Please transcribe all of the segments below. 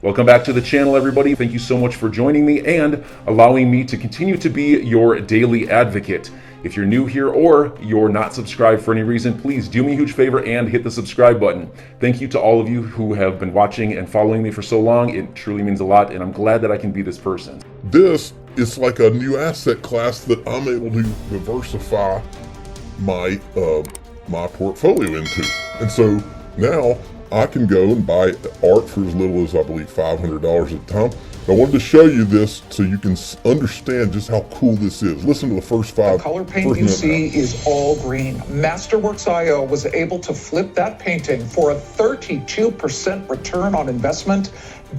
Welcome back to the channel, everybody. Thank you so much for joining me and allowing me to continue to be your daily advocate. If you're new here or you're not subscribed for any reason, please do me a huge favor and hit the subscribe button. Thank you to all of you who have been watching and following me for so long. It truly means a lot, and I'm glad that I can be this person. This is like a new asset class that I'm able to diversify my my portfolio into. And so now I can go and buy art for as little as, I believe, $500 at a time. I wanted to show you this so you can understand just how cool this is. Listen to the first five. The color paint you see is all green. Masterworks.io was able to flip that painting for a 32% return on investment,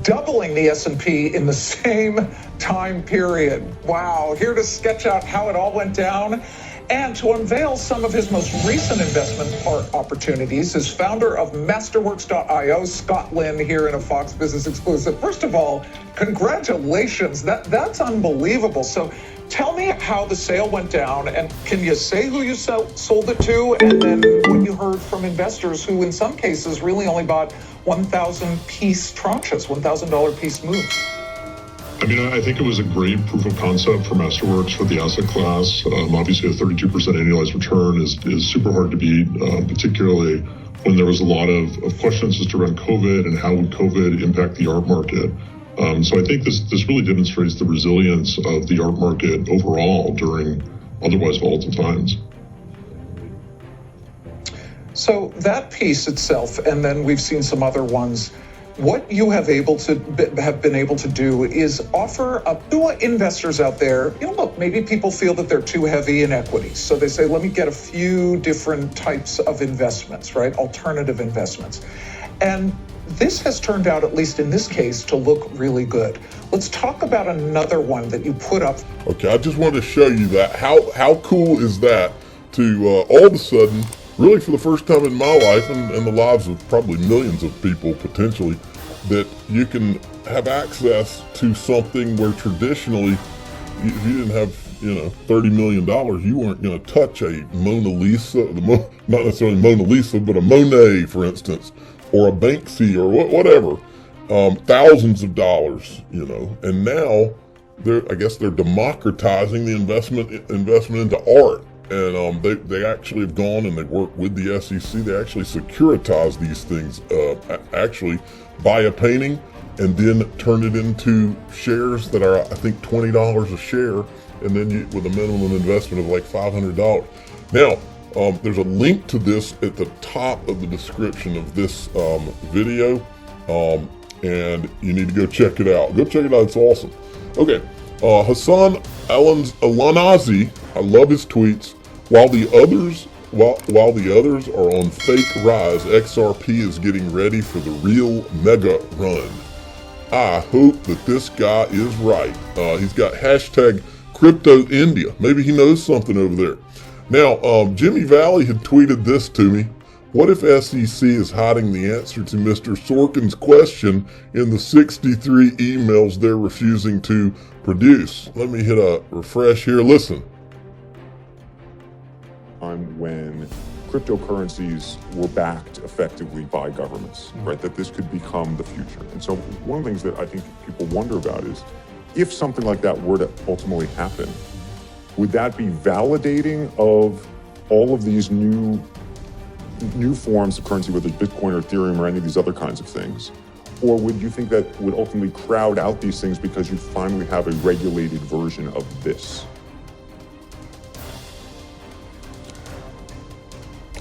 doubling the S&P in the same time period. Wow, here to sketch out how it all went down and to unveil some of his most recent investment opportunities is founder of Masterworks.io, Scott Lynn, here in a Fox Business exclusive. First of all, congratulations. That's unbelievable. So tell me how the sale went down, and can you say who you sold it to? And then what you heard from investors who in some cases really only bought 1,000 piece tranches, $1,000 piece moves. I mean, I think it was a great proof of concept for Masterworks for the asset class. Obviously, a 32% annualized return is super hard to beat, particularly when there was a lot of questions just around COVID and how would COVID impact the art market. So I think this really demonstrates the resilience of the art market overall during otherwise volatile times. So that piece itself, and then we've seen some other ones. What you have been able to do is offer up to investors out there, look, maybe people feel that they're too heavy in equities. So they say, let me get a few different types of investments, right? Alternative investments. And this has turned out, at least in this case, to look really good. Let's talk about another one that you put up. Okay, I just wanted to show you that. How cool is that to all of a sudden, really for the first time in my life and the lives of probably millions of people potentially, that you can have access to something where traditionally, if you didn't have, $30 million, you weren't going to touch a Mona Lisa, not necessarily Mona Lisa, but a Monet, for instance, or a Banksy or whatever, thousands of dollars, and now I guess they're democratizing the investment into art. And they actually have gone and they work with the SEC. They actually securitize these things, actually buy a painting and then turn it into shares that are, I think, $20 a share, and then with a minimum investment of like $500. Now, there's a link to this at the top of the description of this video, and you need to go check it out. Go check it out, it's awesome. Okay, Hassan Alanazi, I love his tweets. While the others are on fake rise, XRP is getting ready for the real mega run. I hope that this guy is right. He's got hashtag Crypto India. Maybe he knows something over there. Now, Jimmy Valley had tweeted this to me. What if SEC is hiding the answer to Mr. Sorkin's question in the 63 emails they're refusing to produce? Let me hit a refresh here. Listen. When cryptocurrencies were backed effectively by governments, right? That this could become the future. And so one of the things that I think people wonder about is, if something like that were to ultimately happen, would that be validating of all of these new forms of currency, whether it's Bitcoin or Ethereum or any of these other kinds of things? Or would you think that would ultimately crowd out these things because you finally have a regulated version of this?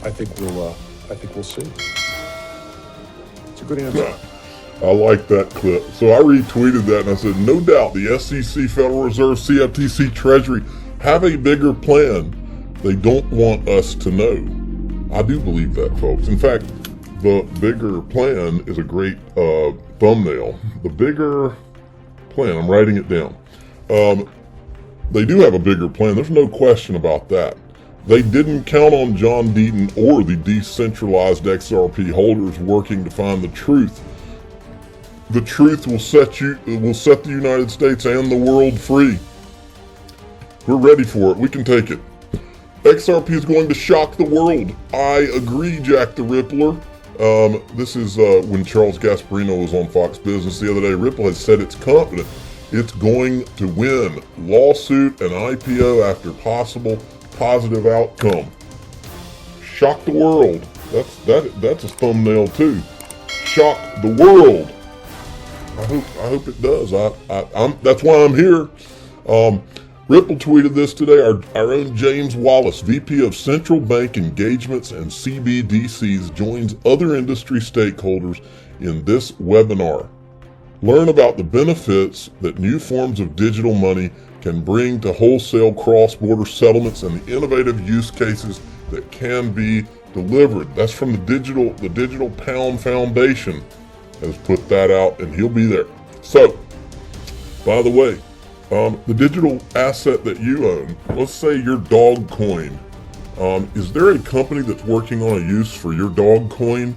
I think we'll see. It's a good answer. I like that clip. So I retweeted that and I said, no doubt the SEC, Federal Reserve, CFTC, Treasury have a bigger plan. They don't want us to know. I do believe that, folks. In fact, the bigger plan is a great thumbnail. The bigger plan, I'm writing it down. They do have a bigger plan. There's no question about that. They didn't count on John Deaton or the decentralized XRP holders working to find the truth. The truth will set the United States and the world free. We're ready for it. We can take it. XRP is going to shock the world. I agree, Jack the Rippler. This is when Charles Gasparino was on Fox Business the other day. Ripple has said it's confident it's going to win lawsuit and IPO after possible positive outcome. Shock the world. That's a thumbnail too. Shock the world. I hope it does. That's why I'm here. Ripple tweeted this today. Our own James Wallace, VP of Central Bank Engagements and CBDCs, joins other industry stakeholders in this webinar. Learn about the benefits that new forms of digital money can bring to wholesale cross-border settlements and the innovative use cases that can be delivered. That's from the Digital Pound Foundation has put that out, and he'll be there. So, by the way, the digital asset that you own, let's say your dog coin, is there a company that's working on a use for your dog coin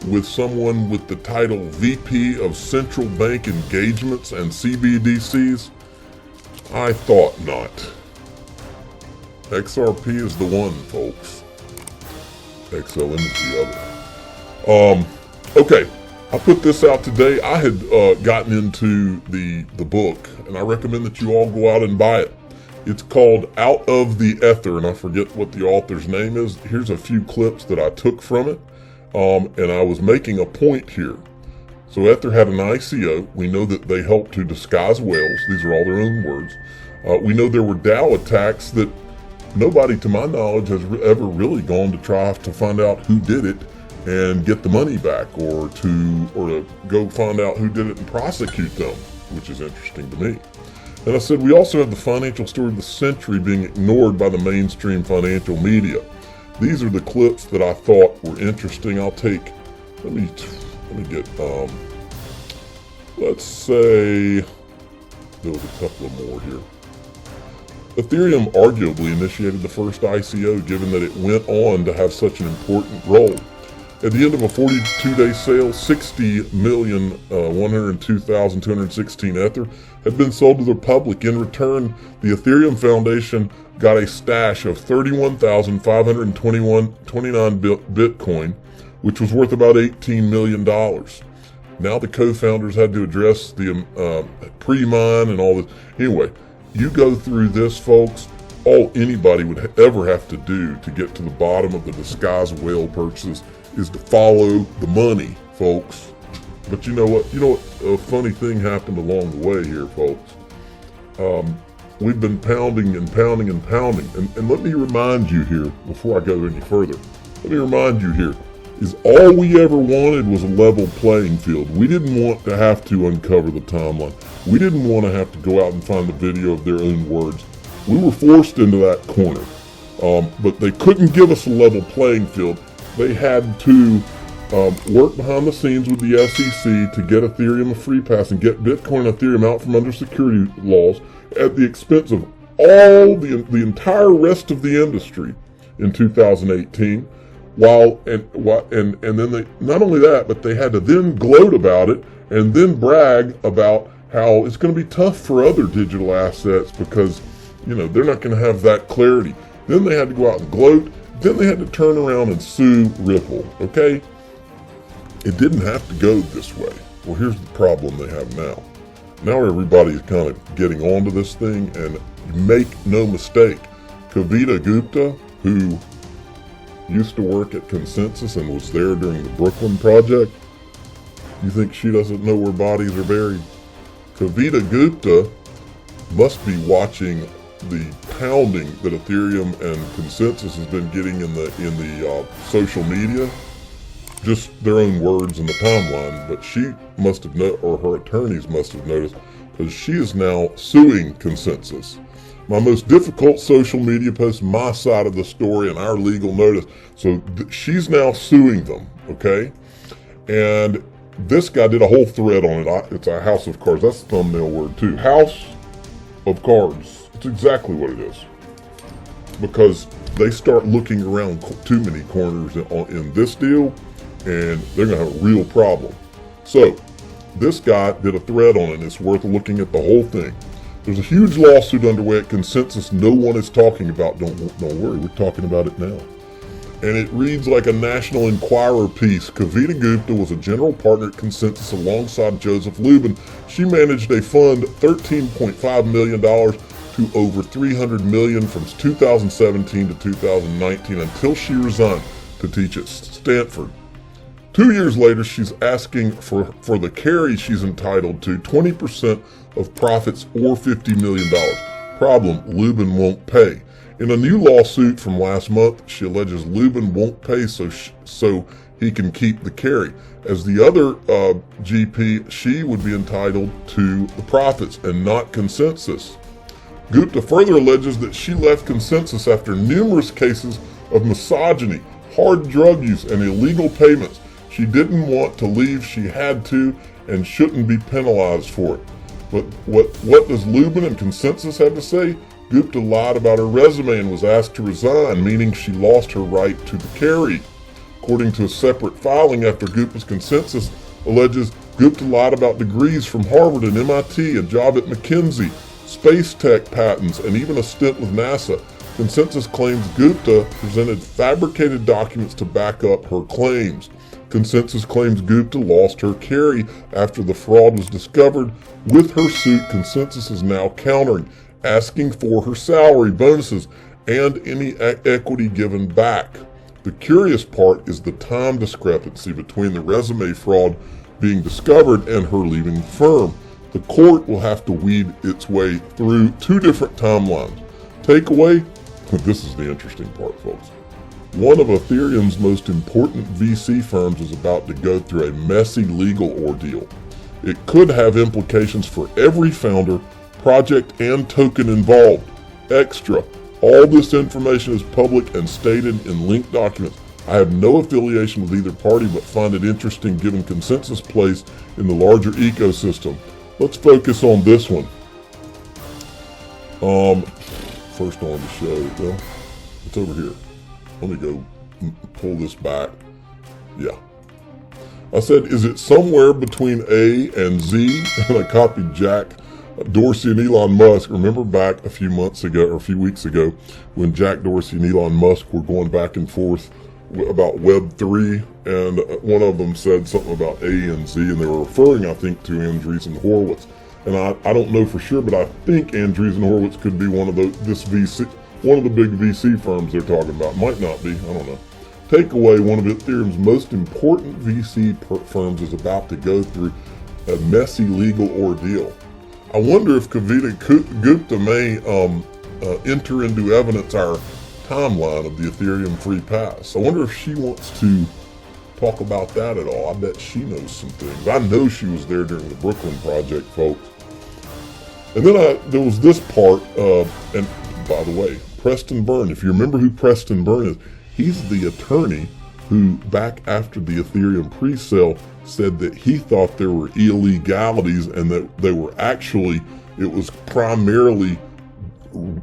with someone with the title VP of Central Bank Engagements and CBDCs? I thought not. XRP is the one, folks. XLM is the other. Okay. I put this out today. I had gotten into the book, and I recommend that you all go out and buy it. It's called Out of the Ether, and I forget what the author's name is. Here's a few clips that I took from it, and I was making a point here. So Ether had an ICO. We know that they helped to disguise whales. These are all their own words. We know there were DAO attacks that nobody, to my knowledge, has ever really gone to try to find out who did it and get the money back, or to go find out who did it and prosecute them, which is interesting to me. And I said we also have the financial story of the century being ignored by the mainstream financial media. These are the clips that I thought were interesting. I'll take, let me get, let's say, build a couple of more here. Ethereum arguably initiated the first ICO, given that it went on to have such an important role. At the end of a 42-day sale, 60,102,216 Ether had been sold to the public. In return, the Ethereum Foundation got a stash of 31,529 Bitcoin, which was worth about $18 million. Now the co-founders had to address the pre-mine and all this. Anyway, you go through this, folks. All anybody would ever have to do to get to the bottom of the disguised whale purchases is to follow the money, folks. But you know what? A funny thing happened along the way here, folks. We've been pounding and pounding and pounding. And let me remind you here, before I go any further, let me remind you here, is all we ever wanted was a level playing field. We didn't want to have to uncover the timeline. We didn't want to have to go out and find the video of their own words. We were forced into that corner. But they couldn't give us a level playing field. They had to work behind the scenes with the SEC to get Ethereum a free pass and get Bitcoin and Ethereum out from under security laws at the expense of all the entire rest of the industry in 2018. And then they, not only that, but they had to then gloat about it and then brag about how it's going to be tough for other digital assets because, they're not going to have that clarity. Then they had to go out and gloat. Then they had to turn around and sue Ripple, okay? It didn't have to go this way. Well, here's the problem they have now. Now everybody's kind of getting onto this thing, and make no mistake, Kavita Gupta, who used to work at Consensus and was there during the Brooklyn project, you think she doesn't know where bodies are buried? Kavita Gupta must be watching the pounding that Ethereum and Consensus has been getting in the social media, just their own words in the timeline. But she must have or her attorneys must have noticed, because she is now suing Consensus. My most difficult social media post, my side of the story, and our legal notice. So she's now suing them, okay? And this guy did a whole thread on it. It's a house of cards. That's the thumbnail word too. House of cards. It's exactly what it is. Because they start looking around too many corners in this deal, and they're going to have a real problem. So this guy did a thread on it, and it's worth looking at the whole thing. There's a huge lawsuit underway at Consensus no one is talking about. Don't worry, we're talking about it now. And it reads like a National Enquirer piece. Kavita Gupta was a general partner at Consensus alongside Joseph Lubin. She managed a fund $13.5 million to over $300 million from 2017 to 2019 until she resigned to teach at Stanford. 2 years later, she's asking for the carry she's entitled to, 20% of profits or $50 million. Problem, Lubin won't pay. In a new lawsuit from last month, she alleges Lubin won't pay so he can keep the carry. As the other GP, she would be entitled to the profits and not Consensus. Gupta further alleges that she left Consensus after numerous cases of misogyny, hard drug use, and illegal payments. She didn't want to leave, she had to, and shouldn't be penalized for it. But what does Lubin and Consensus have to say? Gupta lied about her resume and was asked to resign, meaning she lost her right to the carry. According to a separate filing after Gupta's Consensus alleges Gupta lied about degrees from Harvard and MIT, a job at McKinsey, space tech patents, and even a stint with NASA. Consensus claims Gupta presented fabricated documents to back up her claims. Consensus claims Gupta lost her carry after the fraud was discovered. With her suit, Consensus is now countering, asking for her salary, bonuses, and any equity given back. The curious part is the time discrepancy between the resume fraud being discovered and her leaving the firm. The court will have to weed its way through two different timelines. Takeaway? This is the interesting part, folks. One of Ethereum's most important VC firms is about to go through a messy legal ordeal. It could have implications for every founder, project, and token involved. Extra. All this information is public and stated in linked documents. I have no affiliation with either party, but find it interesting given Consensus' place in the larger ecosystem. Let's focus on this one. First on the show, well, it's over here. Let me go pull this back. Yeah. I said, is it somewhere between A and Z? And I copied Jack Dorsey and Elon Musk. Remember back a few months ago, or a few weeks ago, when Jack Dorsey and Elon Musk were going back and forth about Web3, and one of them said something about A and Z, and they were referring, I think, to Andreessen Horowitz. And I don't know for sure, but I think Andreessen Horowitz could be one of the big VC firms they're talking about. Might not be, I don't know. Takeaway, one of Ethereum's most important VC firms is about to go through a messy legal ordeal. I wonder if Kavita Gupta may enter into evidence our timeline of the Ethereum free pass. I wonder if she wants to talk about that at all. I bet she knows some things. I know she was there during the Brooklyn project, folks. And then there was this part, and by the way, Preston Byrne, if you remember who Preston Byrne is, he's the attorney who, back after the Ethereum pre-sale, said that he thought there were illegalities and that they were actually, it was primarily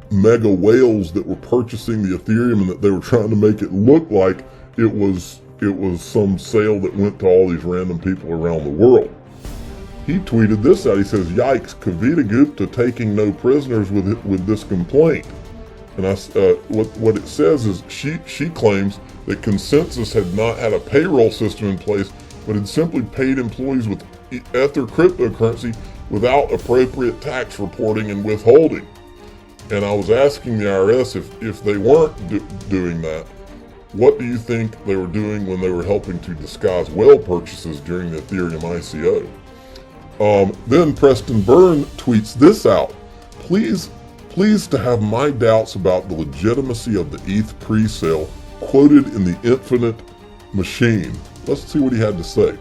mega whales that were purchasing the Ethereum, and that they were trying to make it look like it was some sale that went to all these random people around the world. He tweeted this out. He says, "Yikes, Kavita Gupta taking no prisoners with this complaint." And what it says is she claims that Consensus had not had a payroll system in place, but had simply paid employees with Ether cryptocurrency without appropriate tax reporting and withholding. And I was asking the IRS if they weren't doing that, what do you think they were doing when they were helping to disguise whale purchases during the Ethereum ICO? Then Preston Byrne tweets this out. Pleased to have my doubts about the legitimacy of the ETH pre-sale quoted in the Infinite Machine. Let's see what he had to say.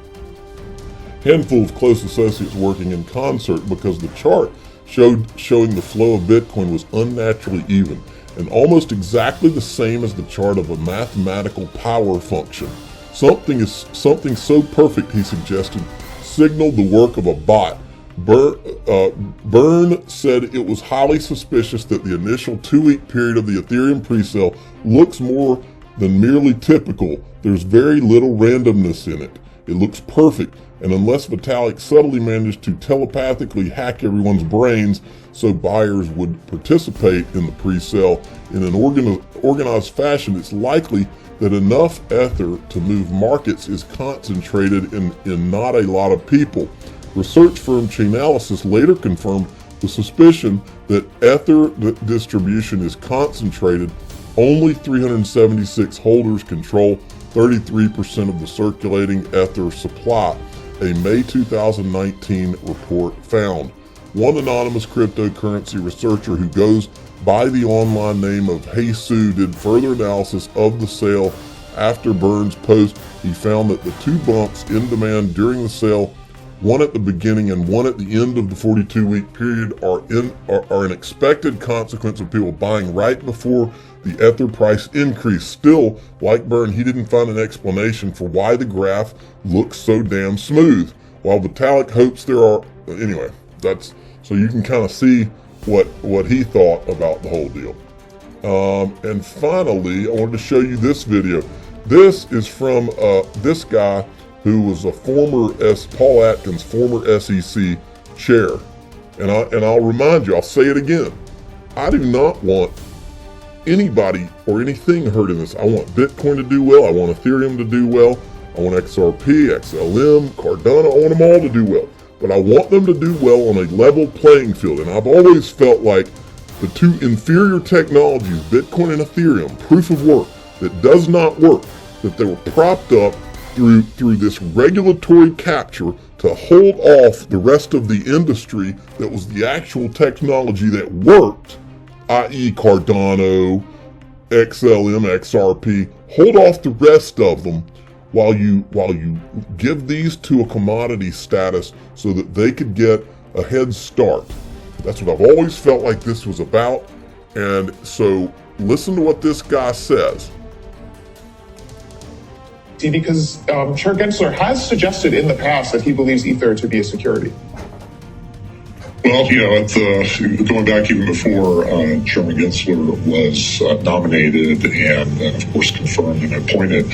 Handful of close associates working in concert because the chart showing the flow of Bitcoin was unnaturally even and almost exactly the same as the chart of a mathematical power function. Something so perfect, he suggested, signaled the work of a bot. Byrne said it was highly suspicious that the initial 2-week period of the Ethereum pre-sale looks more than merely typical. There's very little randomness in it. It looks perfect, and unless Vitalik subtly managed to telepathically hack everyone's brains so buyers would participate in the pre-sale in an organized fashion, it's likely that enough Ether to move markets is concentrated in not a lot of people. Research firm Chainalysis later confirmed the suspicion that Ether distribution is concentrated. Only 376 holders control 33% of the circulating Ether supply, a May 2019 report found. One anonymous cryptocurrency researcher who goes by the online name of Hey Sue did further analysis of the sale after Burns' post. He found that the two bumps in demand during the sale, one at the beginning and one at the end of the 42-week period, are an expected consequence of people buying right before the Ether price increase. Still, like Burn, he didn't find an explanation for why the graph looks so damn smooth. While Vitalik hopes there are, anyway, that's so you can kind of see what he thought about the whole deal. And finally, I wanted to show you this video. This is from this guy who was a Paul Atkins, former SEC chair. And I'll remind you, I'll say it again. I do not want anybody or anything hurt in this. I want Bitcoin to do well. I want Ethereum to do well. I want XRP, XLM, Cardano. I want them all to do well. But I want them to do well on a level playing field. And I've always felt like the two inferior technologies, Bitcoin and Ethereum, proof of work, that does not work, that they were propped up through this regulatory capture to hold off the rest of the industry that was the actual technology that worked, i.e. Cardano, XLM, XRP, hold off the rest of them while you give these to a commodity status so that they could get a head start. That's what I've always felt like this was about. And so listen to what this guy says. Because Chair Gensler has suggested in the past that he believes Ether to be a security. Well, going back even before Chairman Gensler was nominated and of course confirmed and appointed,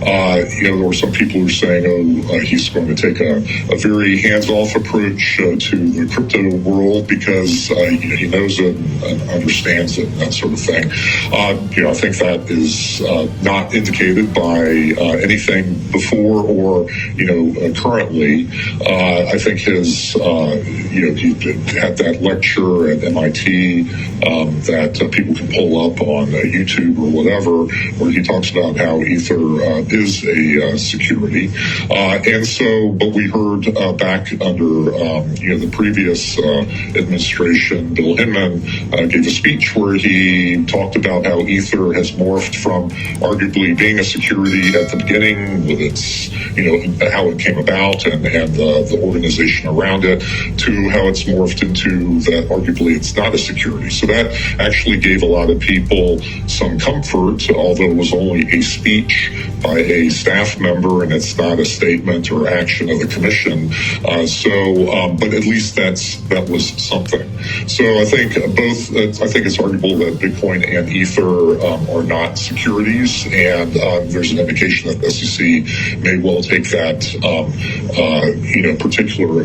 there were some people who were saying, he's going to take a very hands-off approach to the crypto world because he knows it and understands it and that sort of thing. I think that is not indicated by anything before or currently. I think his he had that lecture at MIT that people can pull up on YouTube or whatever, where he talks about how Ether is a security. But we heard back under the previous administration, Bill Hinman gave a speech where he talked about how Ether has morphed from arguably being a security at the beginning with its, how it came about and the organization around it, to how it's morphed into that arguably it's not a security. So that actually gave a lot of people some comfort, although it was only a speech by a staff member and it's not a statement or action of the commission. But at least that was something. So I think it's arguable that Bitcoin and Ether are not securities, and there's an indication that the SEC may well take that particular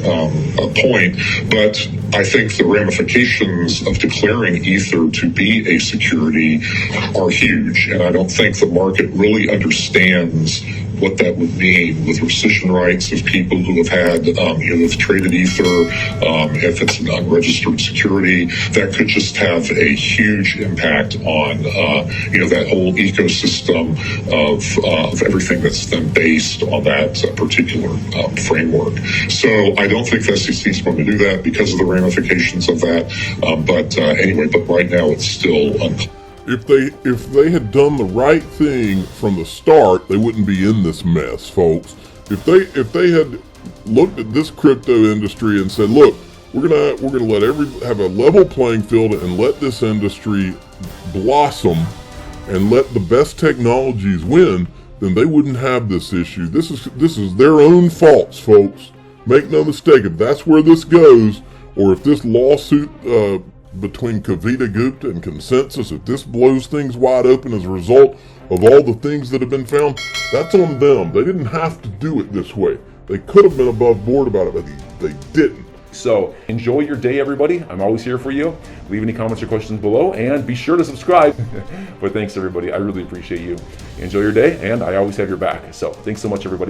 point. But I think the ramifications of declaring Ether to be a security are huge, and I don't think the market really understands what that would mean with rescission rights of people who have had, have traded Ether. If it's an unregistered security, that could just have a huge impact on, that whole ecosystem of everything that's then based on that particular framework. So I don't think the SEC is going to do that because of the ramifications of that. But right now it's still unclear. If they had done the right thing from the start, they wouldn't be in this mess, folks. If they had looked at this crypto industry and said, look, we're gonna have a level playing field and let this industry blossom and let the best technologies win, then they wouldn't have this issue. This is their own faults, folks. Make no mistake, if that's where this goes, or if this lawsuit between Kavita Gupta and Consensus, if this blows things wide open as a result of all the things that have been found, that's on them. They didn't have to do it this way. They could have been above board about it, but they didn't. So enjoy your day, everybody. I'm always here for you. Leave any comments or questions below, and be sure to subscribe. But thanks, everybody. I really appreciate you. Enjoy your day, and I always have your back. So thanks so much, everybody.